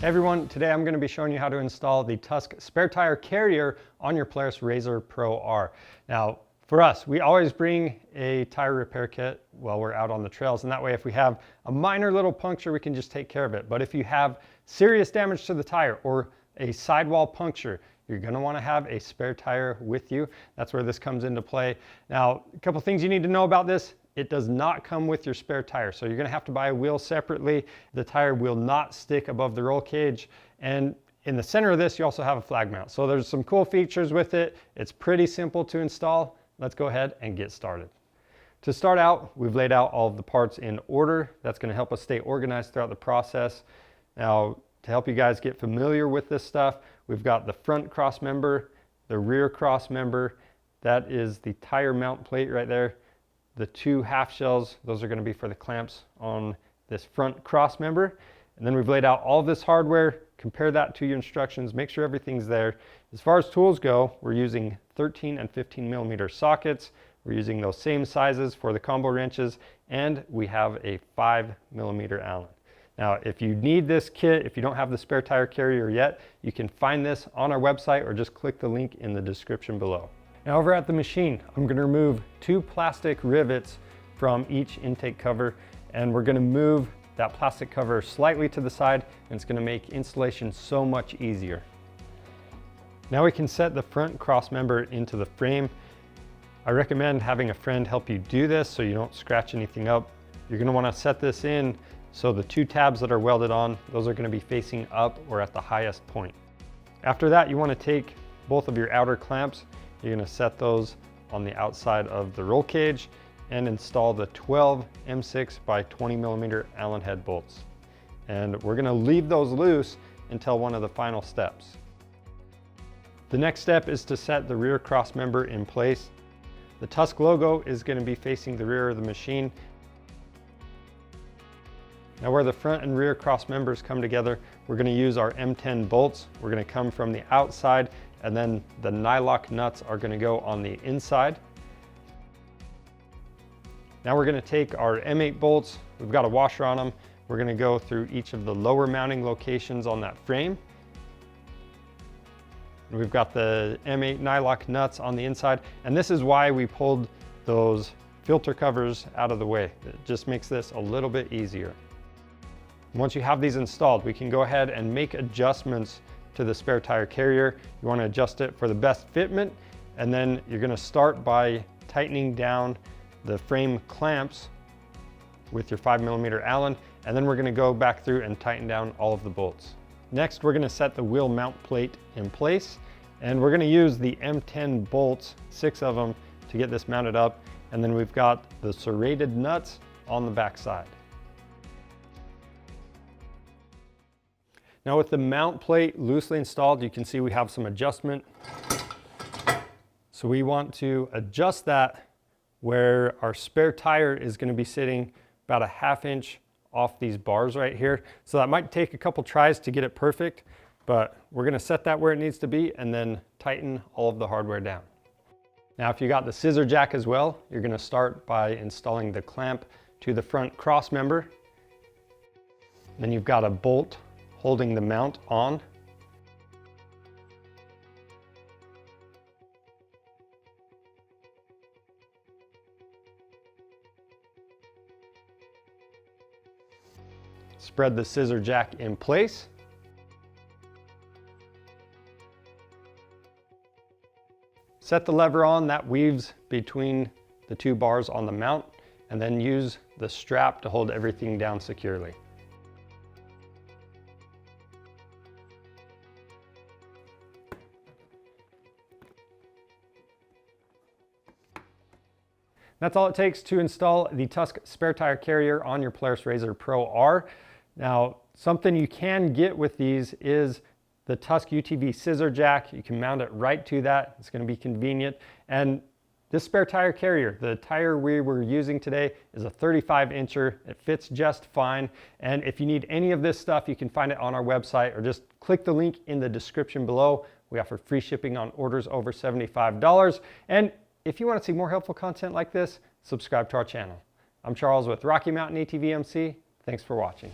Hey everyone, today I'm going to be showing you how to install the Tusk Spare Tire Carrier on your Polaris RZR Pro R. Now, for us, we always bring a tire repair kit while we're out on the trails, and that way if we have a minor little puncture, we can just take care of it. But if you have serious damage to the tire or a sidewall puncture, you're going to want to have a spare tire with you. That's where this comes into play. Now, a couple things you need to know about this. It does not come with your spare tire, so you're going to have to buy a wheel separately. The tire will not stick above the roll cage, and in the center of this you also have a flag mount. So there's some cool features with it. It's pretty simple to install. Let's go ahead and get started. To start out, we've laid out all of the parts in order. That's going to help us stay organized throughout the process. Now, to help you guys get familiar with this stuff, we've got the front cross member, the rear cross member. That is the tire mount plate right there. The two half shells, those are going to be for the clamps on this front cross member. And then we've laid out all this hardware. Compare that to your instructions, make sure everything's there. As far as tools go, we're using 13 and 15 millimeter sockets. We're using those same sizes for the combo wrenches, and we have a 5 millimeter Allen. Now, if you need this kit, if you don't have the spare tire carrier yet, you can find this on our website or just click the link in the description below. Now, over at the machine, I'm going to remove 2 plastic rivets from each intake cover, and we're going to move that plastic cover slightly to the side, and it's going to make installation so much easier. Now we can set the front cross member into the frame. I recommend having a friend help you do this so you don't scratch anything up. You're going to want to set this in so the 2 tabs that are welded on, those are going to be facing up or at the highest point. After that, you want to take both of your outer clamps. You're going to set those on the outside of the roll cage and install the 12 M6 by 20 millimeter Allen head bolts. And we're going to leave those loose until one of the final steps. The next step is to set the rear cross member in place. The Tusk logo is going to be facing the rear of the machine. Now, where the front and rear cross members come together, we're going to use our M10 bolts. We're going to come from the outside, and then the nylock nuts are going to go on the inside. Now we're going to take our M8 bolts. We've got a washer on them. We're going to go through each of the lower mounting locations on that frame. And we've got the M8 nylock nuts on the inside, and this is why we pulled those filter covers out of the way. It just makes this a little bit easier. Once you have these installed, we can go ahead and make adjustments to the spare tire carrier. You want to adjust it for the best fitment, and then you're going to start by tightening down the frame clamps with your 5 millimeter Allen, and then we're going to go back through and tighten down all of the bolts. Next, we're going to set the wheel mount plate in place, and we're going to use the M10 bolts, 6 of them, to get this mounted up, and then we've got the serrated nuts on the back side. Now, with the mount plate loosely installed, you can see we have some adjustment. So we want to adjust that where our spare tire is going to be sitting about a ½ inch off these bars right here. So that might take a couple tries to get it perfect, but we're going to set that where it needs to be and then tighten all of the hardware down. Now, if you got the scissor jack as well, you're going to start by installing the clamp to the front cross member. Then you've got a bolt holding the mount on. Spread the scissor jack in place. Set the lever on that weaves between the 2 bars on the mount, and then use the strap to hold everything down securely. That's all it takes to install the Tusk Spare Tire Carrier on your Polaris RZR Pro R. Now, something you can get with these is the Tusk UTV scissor jack. You can mount it right to that. It's going to be convenient. And this spare tire carrier, the tire we were using today, is a 35 incher. It fits just fine. And if you need any of this stuff, you can find it on our website or just click the link in the description below. We offer free shipping on orders over $75. And if you want to see more helpful content like this, subscribe to our channel. I'm Charles with Rocky Mountain ATV MC. Thanks for watching.